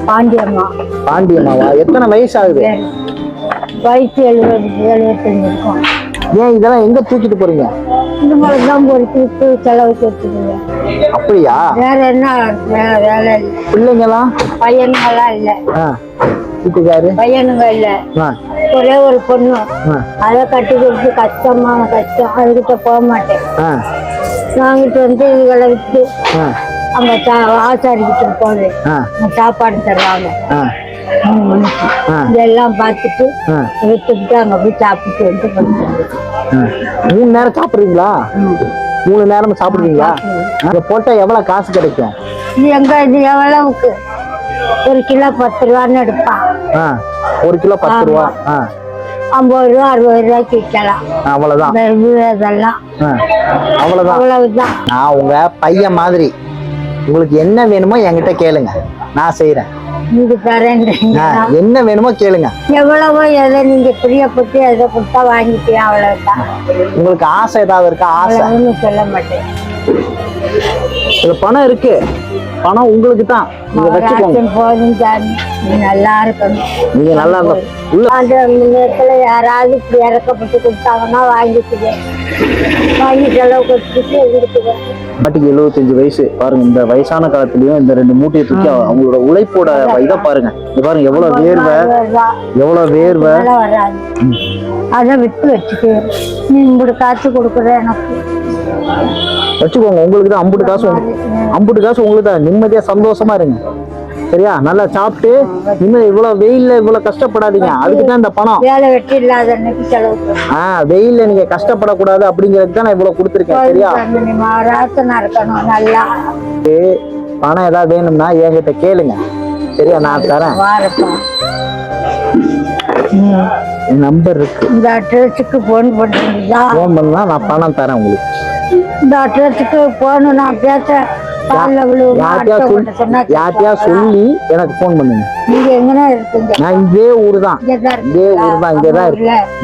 பாண்டியம்மா. பாண்டியம்மாவா? எத்தனை வயசு ஆகுது? வயசு 70-75 இருக்கும். ஏன் இதெல்லாம் எங்க தூக்கிட்டு போறீங்க? இந்த மாதிரி தான் பொறுத்து செலவுக்கு எடுத்துக்கோங்க. அப்படியா? வேற என்ன வேலை? பிள்ளைங்கலாம்? பையனுங்கெல்லாம் இல்லை. வீட்டுக்காரு? பையனுங்க இல்லை. ஒரே ஒரு பொண்ணு. அதை கட்டிக்கிறது கஷ்டமான கஷ்டம். அதுகிட்ட போக மாட்டேன். வாங்கிட்டு வந்து இதுகளை விட்டு அங்க ஆசாரிக்கிட்டு போகுது. சாப்பாடு தருவாங்க. இதெல்லாம் பார்த்துட்டு விட்டுக்கிட்டு அங்க போய் சாப்பிட்டு வந்து பண்ணுறாங்க. 3 நேரம் சாப்பிடுறீங்களா? 3 நேரம் சாப்பிடுவீங்களா? இங்க போட்டா எவ்வளவு காசு கிடைக்கும்? இது எங்க இது எவ்வளவுக்கு? 1 கிலோ 10 ரூபான்னு எடுப்பான். 1 கிலோ 10 ரூபா. 50 ரூபா 60 ரூபாய்க்கு விற்கலாம். அவ்வளவுதான். இதெல்லாம் அவ்வளவுதான். நான் உங்க பையன் மாதிரி. உங்களுக்கு என்ன வேணுமோ என்கிட்ட கேளுங்க, நான் செய்யறேன். நீங்க தரேன்றீங்க. என்ன வேணுமோ கேளுங்க. எவ்வளவோ எதை நீங்க பிரியப்பட்டு எதை கொடுத்தா வாங்கிப்பீங்க, அவ்வளவுதான். உங்களுக்கு ஆசை ஏதாவது இருக்கா? ஆசை சொல்ல மாட்டேன். இதுல பணம் இருக்கு. பணம் உங்களுக்கு தான். நீங்க வச்சுக்கோங்க. போதும் சாமி, நீ நல்லா இருக்கணும். நீங்க நல்லா இருக்கணும். அந்த நேரத்துல யாராவது இப்படி இறக்கப்பட்டு கொடுத்தாங்கன்னா வாங்கிக்குவேன். வாங்கி செலவு கொடுத்துட்டு இருக்குவேன். பாட்டிக்கு 75 வயசு. பாருங்க, இந்த வயசான காலத்துலயும் இந்த 2 மூட்டையை தூக்கி அவங்களோட உழைப்போட இதை பாருங்க. பாருங்க எவ்வளவு வேர்வை, எவ்வளவு வேர்வை. வராது. அதை விட்டு வச்சுட்டு நீ இப்படி காசு கொடுக்குற எனக்கு வச்சுக்கோங்க. உங்களுக்கு தான் 50 காசு. 50 காசு உங்களுக்கு தான். நிம்மதியா சந்தோஷமா இருங்க, சரியா? நல்லா சாப்பிட்டு நிம்மதி. இவ்வளவு வெயில்ல இவ்வளவு கஷ்டப்படாதீங்க. அதுக்குதான் இந்த பணம். வேலை வெட்டி இல்லாத செலவு. வெயில்ல நீங்க கஷ்டப்படக்கூடாது அப்படிங்கிறதுக்கு தான் நான் இவ்வளவு கொடுத்துருக்கேன், சரியா? இருக்கணும் நல்லா. பணம் ஏதாவது வேணும்னா என்கிட்ட கேளுங்க, சரியா? நான் தரேன். என் நம்பர் இருக்கு. இந்த அட்ரஸுக்கு போன் பண்ணுறீங்களா? போன் பண்ணா நான் பணம் தரேன் உங்களுக்கு. இந்த அட்ரஸுக்கு போன் நான் பேச யார்கிட்டயா சொல்லி எனக்கு போன் பண்ணுங்க. நீங்க எங்கன்னா இருக்கீங்க? நான் இதே ஊர் தான்.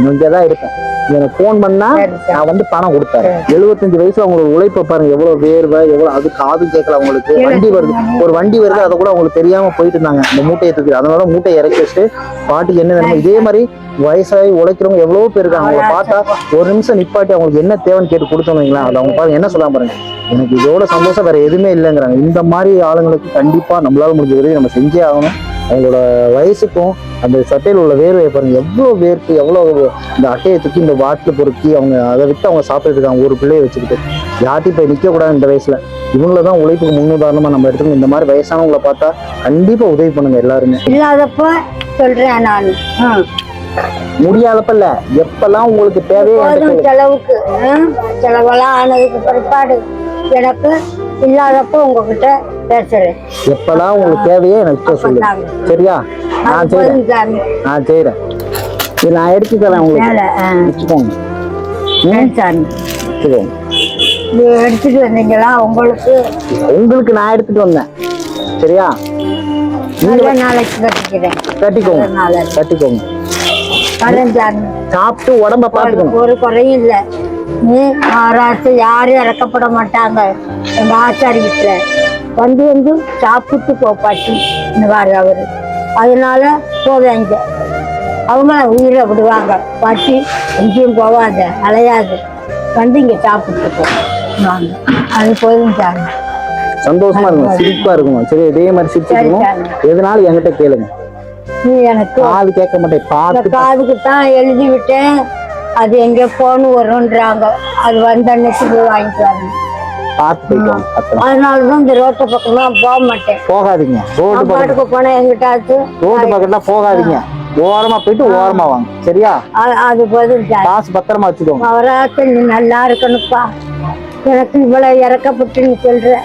இங்கதான் இருப்பேன். எனக்கு போன் பண்ணா நான் வந்து பணம் கொடுத்தாரு. 75 வயசுல அவங்களுக்கு உழைப்ப பாருங்க, எவ்வளவு வேர்வை, எவ்வளவு. அது காது கேட்கல அவங்களுக்கு. வண்டி வருது, ஒரு வண்டி வருது, அதை கூட அவங்களுக்கு தெரியாம போயிட்டு இருந்தாங்க. இந்த மூட்டையை தூக்கி அதனால மூட்டையை இறக்கி வச்சுட்டு பாட்டுக்கு என்ன வேணுமோ. இதே மாதிரி வயசாகி உழைக்கிறவங்க எவ்வளவு பேர் இருக்காங்க. அவங்களை பார்த்தா ஒரு நிமிஷம் நிப்பாட்டி அவங்களுக்கு என்ன தேவைன்னு கேட்டு கொடுத்தோம்ங்களா, அது அவங்க பாருங்க என்ன சொல்லாம பாருங்க, எனக்கு இதோட சந்தோஷம் வேற எதுவுமே இல்லைங்கிறாங்க. இந்த மாதிரி ஆளுங்களுக்கு கண்டிப்பா நம்மளால முடிஞ்ச உதவி நம்ம செஞ்சே ஆகணும். அவங்களோட வயசுக்கும் அந்த சட்டையில் உள்ள வேர்வையை பாருங்க, எவ்வளவு வேர்த்து, எவ்வளவு. இந்த அட்டையை தூக்கி இந்த பாட்டில் பொறுக்கி அவங்க அதை விட்டு அவங்க சாப்பிட்டு இருக்காங்க. ஒரு பிள்ளையை வச்சுக்கிட்டு யார்ட்டையும் போய் நிற்க கூடாது இந்த வயசுல. இவங்களதான் உழைப்புக்கு முன்னுதாரணமா நம்ம எடுத்துக்கணும். இந்த மாதிரி வயசானவங்களை பார்த்தா கண்டிப்பா உதவி பண்ணுங்க எல்லாருமே. இல்லாதப்ப சொல்றேன் நான். முடியாதப்ப இல்ல, எப்பெல்லாம் உங்களுக்கு தேவையோ செலவுக்கு செலவெல்லாம் ஆனதுக்கு பிற்பாடு எனக்கு இல்லாதப்ப உங்ககிட்ட பேசுறேன். எப்பெல்லாம் உங்களுக்கு தேவையோ எனக்கு சொல்லுங்க, சரியா? நான் செய்யறேன். நான் எடுத்து தரேன் உங்களுக்கு. வச்சுக்கோங்க. எடுத்துட்டு வந்தீங்களா? உங்களுக்கு நான் எடுத்துட்டு வந்தேன், சரியா? நாளைக்கு கட்டிக்கிறேன். கட்டிக்கோங்க. சாப்பிட்டு உடம்ப பாத்துக்கணும். ஒரு குறையும் இல்ல. நீ ஆராய்ச்சி யாரும் இறக்கப்பட மாட்டாங்க. எங்க ஆச்சாரி வீட்டுல வந்து சாப்பிட்டு போப்பாட்டி அவரு. அதனால போவாங்க. அவங்க உயிரை விடுவாங்க. பாட்டி எங்கேயும் போவாத, அலையாது, வந்து இங்க சாப்பிட்டு போவாங்க. அது போதும் சார். சந்தோஷமா இருக்கணும், சிரிப்பா இருக்கணும், சரி? இதே மாதிரி சிரிச்சுக்கணும். எதனாலும் என்கிட்ட கேளுங்க. நீ எனக்கு காது கேட்க மாட்டேன். காதுக்கு தான் எழுதி விட்டேன். அது எங்க போன் வரும்ன்றாங்க. அது வந்த அன்னைக்கு போய் வாங்கிட்டு வரணும். அதனாலதான் இந்த ரோட்டு பக்கம் போக மாட்டேன். போகாதீங்க. ரோட்டு போனா எங்கிட்டாச்சு ரோட்டு பக்கத்துல போகாதீங்க. ஓரமா போயிட்டு ஓரமா வாங்க, சரியா? அது போதும். காசு பத்திரமா வச்சுக்கோங்க. அவராச்சும் நீ நல்லா இருக்கணும்ப்பா. எனக்கு இவ்வளவு இறக்கப்பட்டு நீ சொல்ற.